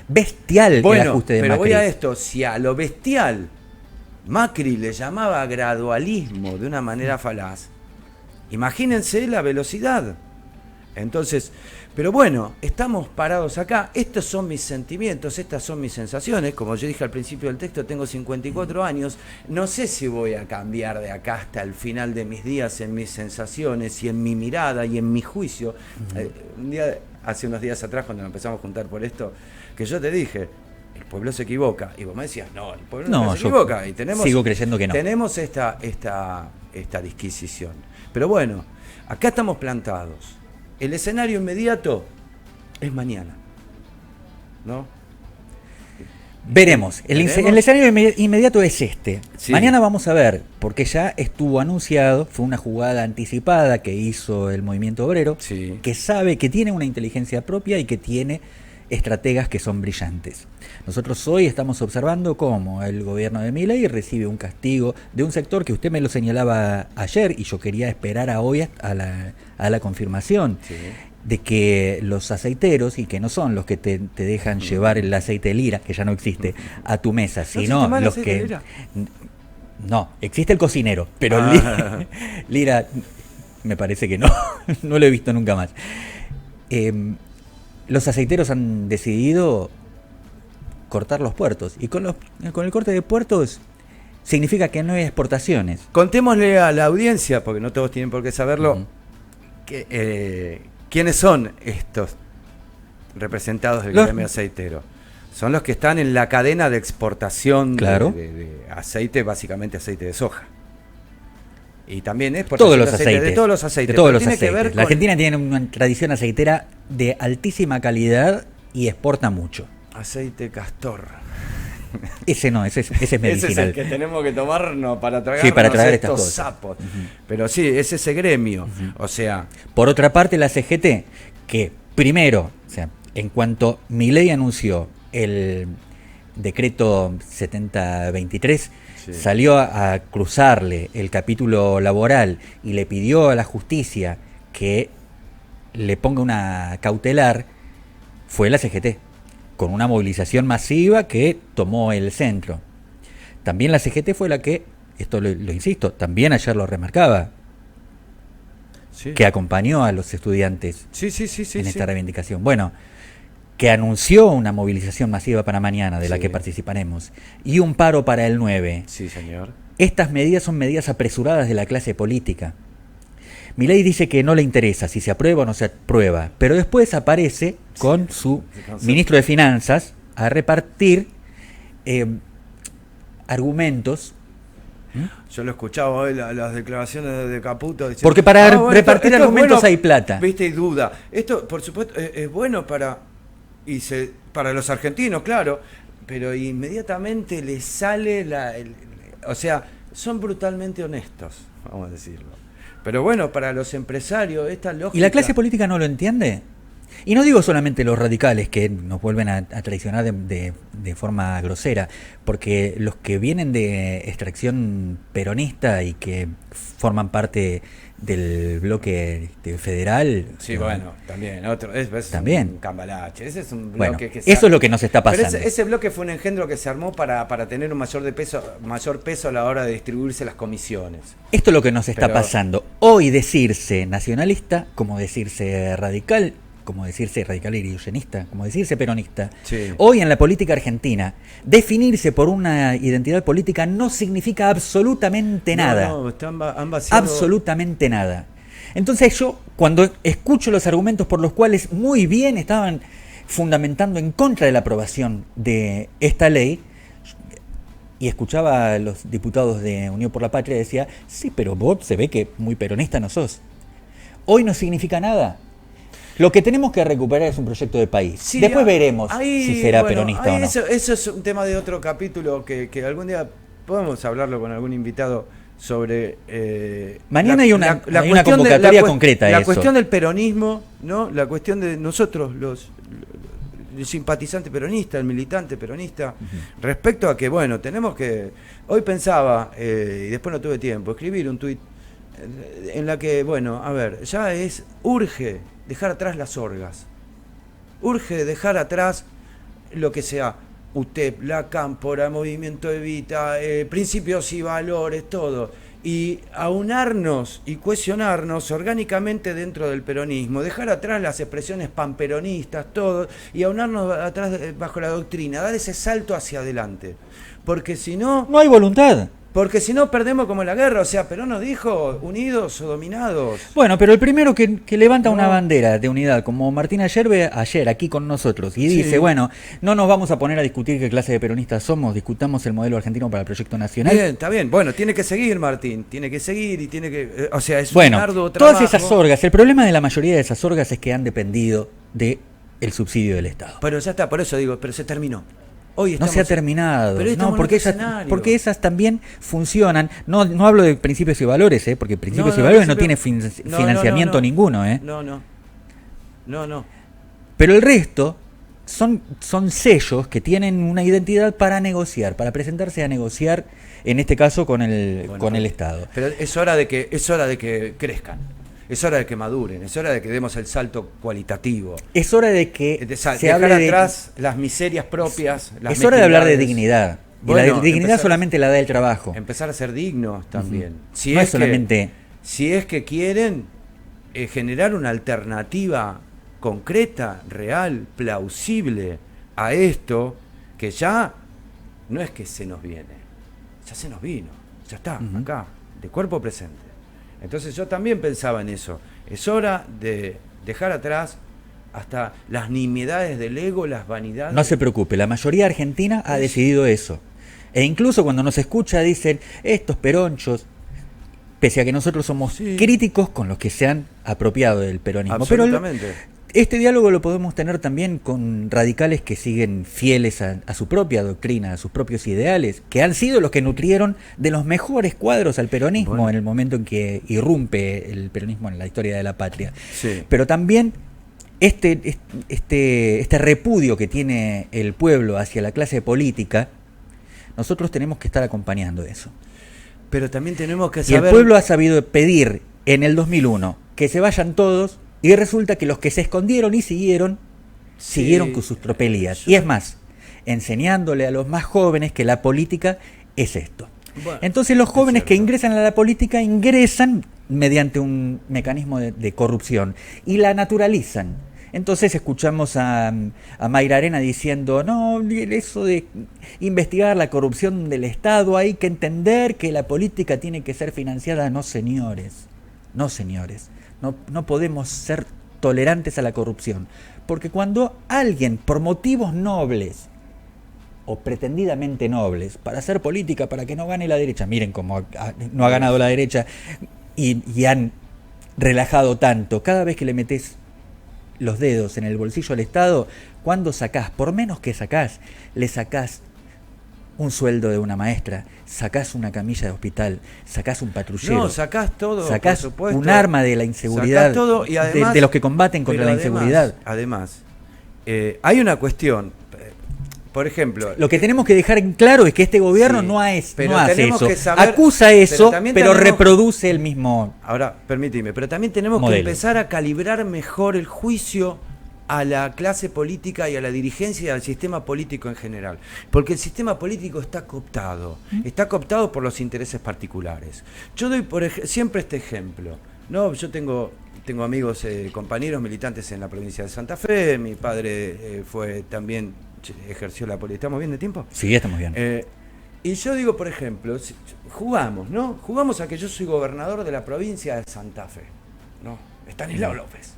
bestial el ajuste de Macri. Pero voy a esto, si a lo bestial Macri le llamaba gradualismo de una manera falaz, imagínense la velocidad. Entonces, pero bueno, estamos parados acá, estos son mis sentimientos, estas son mis sensaciones, como yo dije al principio del texto, tengo 54 años, no sé si voy a cambiar de acá hasta el final de mis días en mis sensaciones y en mi mirada y en mi juicio. Hace unos días atrás, cuando nos empezamos a juntar por esto, que yo te dije, el pueblo se equivoca, y vos me decías, no, el pueblo no se equivoca, y sigo creyendo que no. Tenemos esta disquisición. Pero bueno, acá estamos plantados. El escenario inmediato es mañana, ¿no? Veremos. El escenario inmediato es este. Sí. Mañana vamos a ver, porque ya estuvo anunciado, fue una jugada anticipada que hizo el movimiento obrero, sí, que sabe que tiene una inteligencia propia y que tiene estrategas que son brillantes. Nosotros hoy estamos observando cómo el gobierno de Milei recibe un castigo de un sector que usted me lo señalaba ayer y yo quería esperar a hoy a la confirmación, sí, de que los aceiteros, y que no son los que te dejan llevar el aceite Lira, que ya no existe, a tu mesa, sino los que... Lira? No, existe el cocinero, pero Lira me parece que no lo he visto nunca más. Los aceiteros han decidido cortar los puertos, y con el corte de puertos significa que no hay exportaciones. Contémosle a la audiencia, porque no todos tienen por qué saberlo, quiénes son estos representados del gremio aceitero. Son los que están en la cadena de exportación, claro, de aceite, básicamente aceite de soja. Y también es por todos los aceites, de todos los aceites. De todos los tiene aceites. Que ver la Argentina tiene una tradición aceitera de altísima calidad y exporta mucho. Aceite castor. Ese no, ese es medicinal. Ese es el que tenemos que tomarnos para tragarnos, sí, para traer estos estas sapos. Pero sí, es ese gremio. O sea... Por otra parte, la CGT, que primero sea, en cuanto Milei anunció el decreto 7023, Sí. salió a cruzarle el capítulo laboral y le pidió a la justicia que le ponga una cautelar, fue la CGT, con una movilización masiva que tomó el centro. También la CGT fue la que, esto lo insisto, también ayer lo remarcaba, Sí. que acompañó a los estudiantes Sí, en esta reivindicación. Bueno, que anunció una movilización masiva para mañana, de la Sí. que participaremos, y un paro para el 9. Sí, señor. Estas medidas son medidas apresuradas de la clase política. Milei dice que no le interesa si se aprueba o no se aprueba, pero después aparece con su ministro de Finanzas a repartir argumentos. Yo lo escuchaba hoy, las declaraciones de Caputo. Diciendo, Porque para repartir esto es argumentos bueno, hay plata. Viste, y duda. Esto, por supuesto, es bueno para para los argentinos, claro, pero inmediatamente les sale o sea, son brutalmente honestos, vamos a decirlo. Pero bueno, para los empresarios, esta lógica... ¿Y la clase política no lo entiende? Y no digo solamente los radicales que nos vuelven a traicionar de forma grosera, porque los que vienen de extracción peronista y que forman parte del bloque federal... Sí, bueno, también, otro, es también. un cambalache, ese es un bloque Bueno, que eso es lo que nos está pasando. Pero ese bloque fue un engendro que se armó para tener un mayor peso a la hora de distribuirse las comisiones. Esto es lo que nos está Pero- pasando. Hoy decirse nacionalista, como decirse radical y irigoyenista, como decirse peronista. Sí. Hoy en la política argentina, definirse por una identidad política no significa absolutamente nada. No, han vaciado... Absolutamente nada. Entonces yo, cuando escucho los argumentos por los cuales muy bien estaban fundamentando en contra de la aprobación de esta ley, y escuchaba a los diputados de Unión por la Patria, decía, sí, pero vos se ve que muy peronista no sos. Hoy no significa nada. Lo que tenemos que recuperar es un proyecto de país. Sí, Después veremos ahí, si será bueno, peronista ahí o no. Eso es un tema de otro capítulo que algún día podemos hablarlo con algún invitado sobre... Mañana hay una convocatoria concreta a La eso. cuestión del peronismo, ¿no? La cuestión de nosotros, el simpatizante peronista, el militante peronista, respecto a que, bueno, tenemos que... Hoy pensaba, y después no tuve tiempo, escribir un tuit en la que, bueno, a ver, urge dejar atrás las orgas. Urge dejar atrás lo que sea UTEP, la Cámpora, Movimiento Evita, principios y valores, todo. Y aunarnos y cohesionarnos orgánicamente dentro del peronismo, dejar atrás las expresiones panperonistas, todo, y aunarnos atrás bajo la doctrina, dar ese salto hacia adelante. Porque si no... No hay voluntad. Porque si no perdemos como en la guerra, o sea, Perón nos dijo unidos o dominados. Bueno, pero el primero que levanta una No. bandera de unidad, como Martín Ayerbe ayer aquí con nosotros, y Sí. dice, bueno, no nos vamos a poner a discutir qué clase de peronistas somos, discutamos el modelo argentino para el proyecto nacional. Bien, está bien. Bueno, tiene que seguir, Martín. Tiene que seguir y tiene que... o sea, es Bueno, un arduo trabajo. todas esas orgas, el problema de la mayoría de esas orgas es que han dependido del subsidio del Estado. Pero ya está, por eso digo, pero se terminó. Hoy No estamos, se ha terminado, Pero estamos no, en porque otro esas, escenario. porque esas también funcionan. No hablo de principios y valores, porque principios y valores no tiene financiamiento ninguno, No. Pero el resto son sellos que tienen una identidad para negociar, para presentarse a negociar, en este caso con el Estado. Pero es hora de que crezcan. Es hora de que maduren, es hora de que demos el salto cualitativo. Es hora de que Dejar se hable atrás las miserias propias. Las es hora de hablar de mezquindades. dignidad. Y Bueno, la dignidad empezar- solamente la da el trabajo. Empezar a ser dignos también. No es solamente... Si es que quieren generar una alternativa concreta, real, plausible a esto, que ya no es que se nos viene, ya se nos vino, ya está, acá, de cuerpo presente. Entonces yo también pensaba en eso. Es hora de dejar atrás hasta las nimiedades del ego, las vanidades. No se preocupe, la mayoría argentina ha decidido eso. E incluso cuando nos escucha dicen, estos peronchos, pese a que nosotros somos Sí. críticos con los que se han apropiado del peronismo. Pero Absolutamente. este diálogo lo podemos tener también con radicales que siguen fieles a su propia doctrina, a sus propios ideales, que han sido los que nutrieron de los mejores cuadros al peronismo Bueno. en el momento en que irrumpe el peronismo en la historia de la patria. Sí. Pero también este repudio que tiene el pueblo hacia la clase política, nosotros tenemos que estar acompañando eso. Pero también tenemos que Y saber... el pueblo ha sabido pedir en el 2001 que se vayan todos, y resulta que los que se escondieron y siguieron con sus tropelías. Y es más, enseñándole a los más jóvenes que la política es esto. Bueno, entonces los jóvenes es que cierto. ingresan a la política ingresan mediante un mecanismo de corrupción y la naturalizan. Entonces escuchamos a Mayra Arena diciendo, no, eso de investigar la corrupción del Estado, hay que entender que la política tiene que ser financiada. No, señores, no podemos ser tolerantes a la corrupción. Porque cuando alguien, por motivos nobles, o pretendidamente nobles, para hacer política, para que no gane la derecha, miren cómo no ha ganado la derecha, y han relajado tanto, cada vez que le metés los dedos en el bolsillo al Estado, cuando sacás, por menos que sacás, le sacás un sueldo de una maestra, sacás una camilla de hospital, sacás un patrullero, No, sacás todo, sacás por supuesto. un arma de la inseguridad, Sacás todo y además, de los que combaten contra la inseguridad. Además, hay una cuestión, por ejemplo... Lo que tenemos que dejar en claro es que este gobierno Sí, no hace tenemos eso, que saber- acusa eso, también pero tenemos- reproduce el mismo... Ahora, permíteme, pero también tenemos modelo. que empezar a calibrar mejor el juicio a la clase política y a la dirigencia y al sistema político en general. Porque el sistema político está cooptado por los intereses particulares. Yo doy siempre este ejemplo, ¿no? Yo tengo amigos, compañeros militantes en la provincia de Santa Fe, mi padre fue también, ejerció la política. ¿Estamos bien de tiempo? Sí, estamos bien. Y yo digo, por ejemplo, jugamos, ¿no? Jugamos a que yo soy gobernador de la provincia de Santa Fe, ¿no? Estanislao López.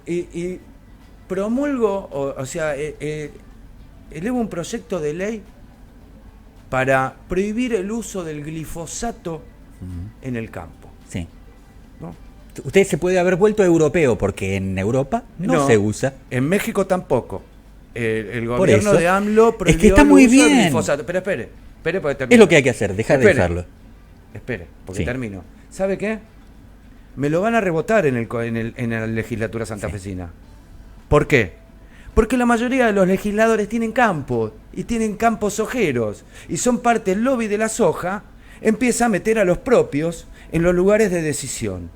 Y promulgo, elevo un proyecto de ley para prohibir el uso del glifosato en el campo, Sí. ¿no? Usted se puede haber vuelto europeo porque en Europa no se usa. En México tampoco. El Por gobierno eso. de AMLO prohibió Es que está el muy uso del bien. glifosato. Pero espere porque termino. Es lo que hay que hacer, dejar de Espere. usarlo. Espere, porque Sí. termino. ¿Sabe qué? Me lo van a rebotar en la legislatura santafesina. ¿Por qué? Porque la mayoría de los legisladores tienen campo y tienen campos sojeros y son parte del lobby de la soja, empieza a meter a los propios en los lugares de decisión,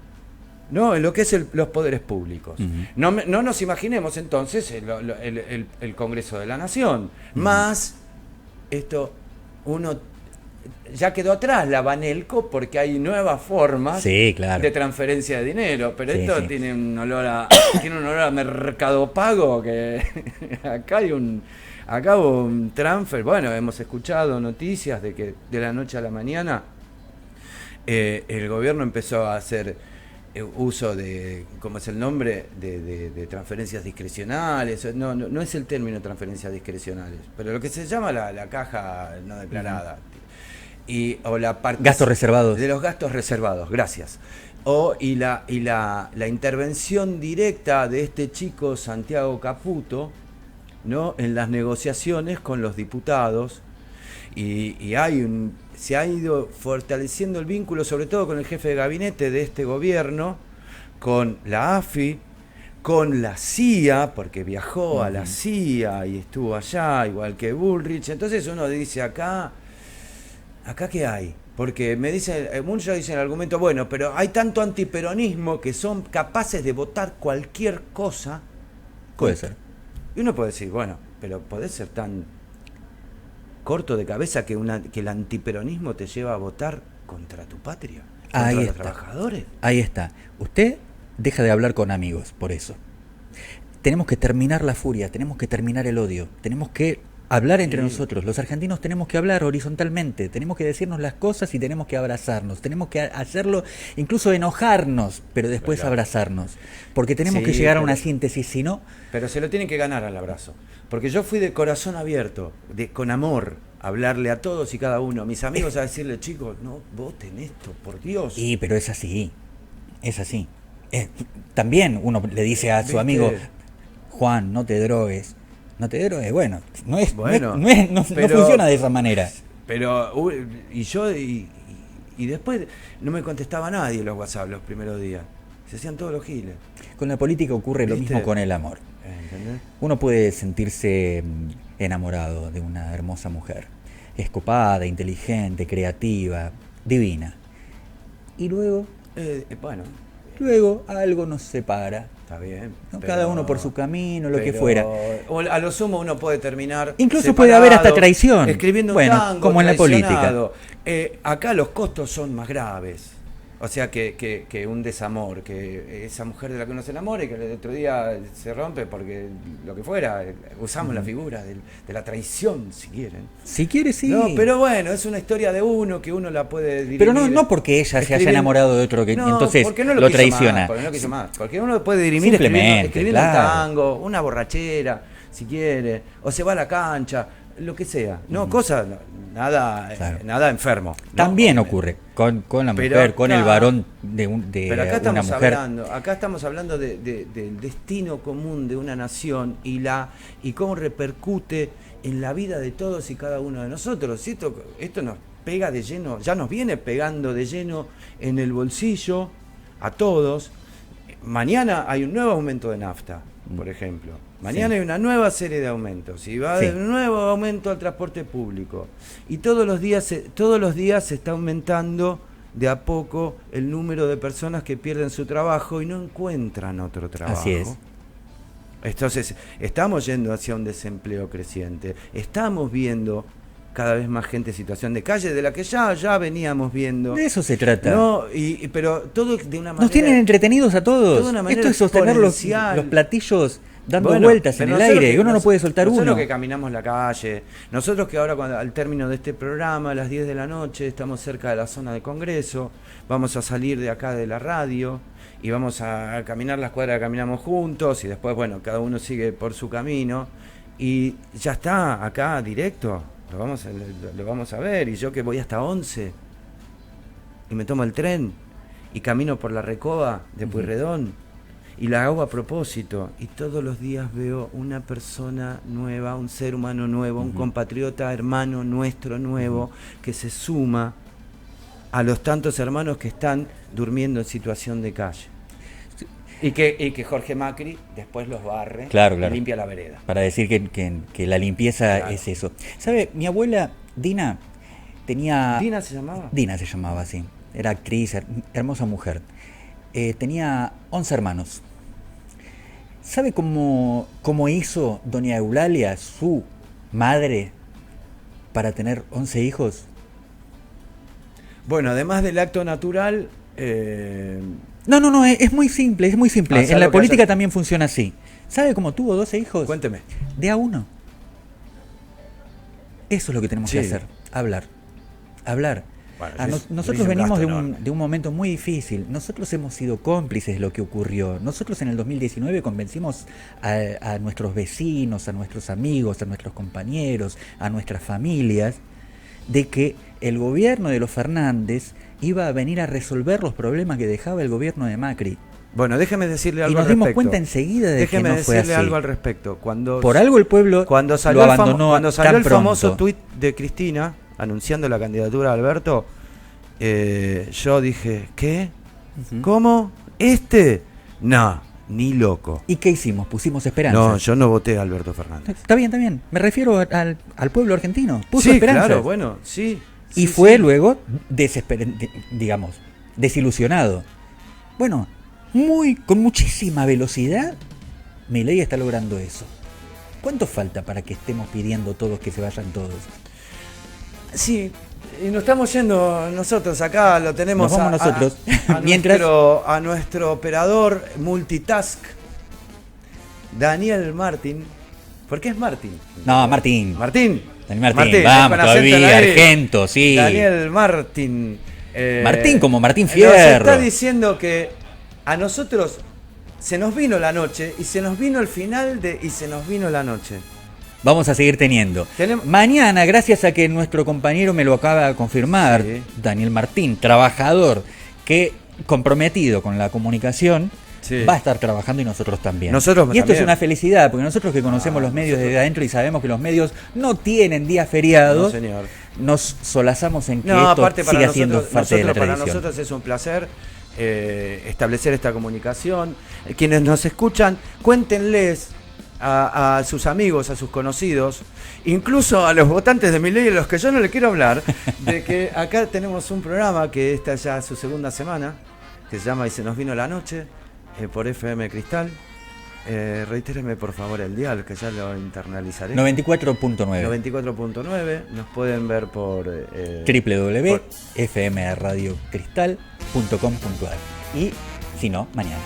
¿no? En lo que es los poderes públicos. Uh-huh. No nos imaginemos entonces el Congreso de la Nación, más esto uno ya quedó atrás la Banelco porque hay nuevas formas Sí, claro. de transferencia de dinero, pero Sí, esto sí. tiene un olor a mercado pago que acá hubo un transfer. Bueno, hemos escuchado noticias de que de la noche a la mañana el gobierno empezó a hacer uso de, ¿cómo es el nombre? De transferencias discrecionales. No es el término transferencias discrecionales, pero lo que se llama la caja no declarada. O la parte Gastos reservados. de los gastos reservados, gracias. Y la intervención directa de este chico Santiago Caputo, ¿no? En las negociaciones con los diputados, y se ha ido fortaleciendo el vínculo, sobre todo con el jefe de gabinete de este gobierno, con la AFI, con la CIA, porque viajó a la CIA y estuvo allá, igual que Bullrich. Entonces uno dice, ¿acá qué hay? Porque muchos dicen el argumento, bueno, pero hay tanto antiperonismo que son capaces de votar cualquier cosa. Puede ser. Y uno puede decir, bueno, pero podés ser tan corto de cabeza que el antiperonismo te lleva a votar contra tu patria, contra Ahí los está. trabajadores. Ahí está. Usted deja de hablar con amigos, por eso. Tenemos que terminar la furia, tenemos que terminar el odio, tenemos que hablar entre nosotros. Los argentinos tenemos que hablar horizontalmente, tenemos que decirnos las cosas y tenemos que abrazarnos, tenemos que hacerlo, incluso enojarnos, pero después Claro. abrazarnos, porque tenemos Sí, que llegar a pero- una síntesis, si no, Pero se lo tienen que ganar al abrazo. Porque yo fui de corazón abierto, con amor, a hablarle a todos y cada uno, a mis amigos, a decirle, chicos, no voten esto, por Dios. pero es así, es así. También uno le dice a su ¿Viste? amigo, Juan, no te drogues, bueno, no Bueno, no pero- funciona de esa manera. Pero, y después no me contestaba nadie los WhatsApp los primeros días. Se hacían todos los giles. Con la política ocurre lo ¿Viste? mismo con el amor. ¿Entendés? Uno puede sentirse enamorado de una hermosa mujer. Es copada, inteligente, creativa, divina. Y luego algo nos separa. Está bien. ¿No? Pero- Cada uno por su camino, lo que pero- fuera. o a lo sumo uno puede terminar. Incluso puede haber hasta separado, traición. Escribiendo un Bueno, tango, como en la traicionado. Acá los costos son más graves. O sea que un desamor, que esa mujer de la que uno se enamora y que el otro día se rompe porque lo que fuera, usamos la figura de la traición, si quieren. Si quiere, sí. No, pero bueno, es una historia de uno que uno la puede dirimir. Pero no porque ella se haya Escribiendo- enamorado de otro que No, entonces porque no lo quiso traiciona. más, porque no quiso más. Porque uno puede dirimir Simplemente, escribiendo un claro. tango, una borrachera, si quiere, o se va a la cancha, lo que sea. No, nada enfermo. ¿no? También ocurre con la mujer, Pero con acá- el varón de Pero acá una estamos mujer. hablando del destino común de una nación y cómo repercute en la vida de todos y cada uno de nosotros. Esto nos pega de lleno, ya nos viene pegando de lleno en el bolsillo a todos. Mañana hay un nuevo aumento de nafta, por ejemplo. Mañana Sí. hay una nueva serie de aumentos y va a Sí. haber un nuevo aumento al transporte público. Y todos los días se está aumentando de a poco el número de personas que pierden su trabajo y no encuentran otro trabajo. Así es. Entonces, estamos yendo hacia un desempleo creciente. Estamos viendo cada vez más gente en situación de calle, de la que ya veníamos viendo. De eso se trata. No, pero todo de una manera... Nos tienen entretenidos a todos. Toda una manera Esto es sostener los exponencial. platillos dando Bueno, vueltas en pero el nosotros aire. que- Uno no puede soltar nosotros uno. que caminamos la calle, nosotros que ahora al término de este programa, a las 10 de la noche, estamos cerca de la zona de Congreso, vamos a salir de acá de la radio y vamos a caminar las cuadras que caminamos juntos y después, bueno, cada uno sigue por su camino y ya está acá directo, lo vamos a ver. Y yo que voy hasta 11 y me tomo el tren y camino por la Recoba de Pueyrredón y la hago a propósito y todos los días veo una persona nueva, un ser humano nuevo, un compatriota, hermano nuestro nuevo que se suma a los tantos hermanos que están durmiendo en situación de calle. Y que Jorge Macri después los barre Claro. y limpia la vereda. Para decir que la limpieza Claro. es eso. ¿Sabe? Mi abuela, Dina, tenía... ¿Dina se llamaba? Dina se llamaba así. Era actriz, hermosa mujer. Tenía 11 hermanos. ¿Sabe cómo hizo doña Eulalia, su madre, para tener 11 hijos? Bueno, además del acto natural... No, es muy simple, es muy simple. Ah, En la salvo que política haya- también funciona así. ¿Sabe cómo tuvo 12 hijos? Cuénteme. De a uno. Eso es lo que tenemos que Sí. hacer. Hablar. Bueno, Nosotros hice un venimos gasto de enorme. un momento muy difícil. Nosotros hemos sido cómplices de lo que ocurrió. Nosotros en el 2019 convencimos a nuestros vecinos, a nuestros amigos, a nuestros compañeros, a nuestras familias, de que el gobierno de los Fernández iba a venir a resolver los problemas que dejaba el gobierno de Macri. Bueno, déjeme decirle algo Y nos al dimos respecto. cuenta enseguida de Déjeme que no fue decirle así. algo al respecto. Por algo el pueblo Cuando lo salió abandonó cuando salió tan el famoso pronto. tuit de Cristina anunciando la candidatura de Alberto, yo dije, ¿qué? Ujú. ¿Cómo? No, ni loco. ¿Y qué hicimos? Pusimos esperanza. No, yo no voté a Alberto Fernández. Está bien. Me refiero al pueblo argentino. Puso Sí, esperanza. claro, bueno, sí. Y sí, fue sí. luego desilusionado. Bueno, con muchísima velocidad, Milei está logrando eso. ¿Cuánto falta para que estemos pidiendo todos que se vayan todos? Sí, y nos estamos yendo nosotros acá, lo tenemos Nos vamos nosotros. a Mientras- a nuestro operador multitask, Daniel Martín. ¿Por qué es Martín? No, Martín. Martín. Daniel Martín, vamos, con acento en la todavía, E. Argento, sí. Daniel Martín. Martín como Martín Nos Fierro. está diciendo que a nosotros se nos vino la noche y se nos vino el final y se nos vino la noche. Vamos a seguir teniendo. Mañana, gracias a que nuestro compañero me lo acaba de confirmar, Sí. Daniel Martín, trabajador, que comprometido con la comunicación, Sí. va a estar trabajando y nosotros también. Nosotros y esto también. es una felicidad, porque nosotros que conocemos los medios desde adentro y sabemos que los medios no tienen días feriados, No, señor. nos solazamos en que No, esto aparte para siga siendo nosotros, parte de la para tradición. nosotros es un placer establecer esta comunicación. Quienes nos escuchan, cuéntenles a sus amigos, a sus conocidos, incluso a los votantes de Milei, a los que yo no les quiero hablar, de que acá tenemos un programa que esta ya es su segunda semana, que se llama Y se nos vino la noche, por FM Cristal. Reitéreme por favor el dial, que ya lo internalizaré. 94.9 94.9. Nos pueden ver por www.fmradiocristal.com.ar y si no, mañana.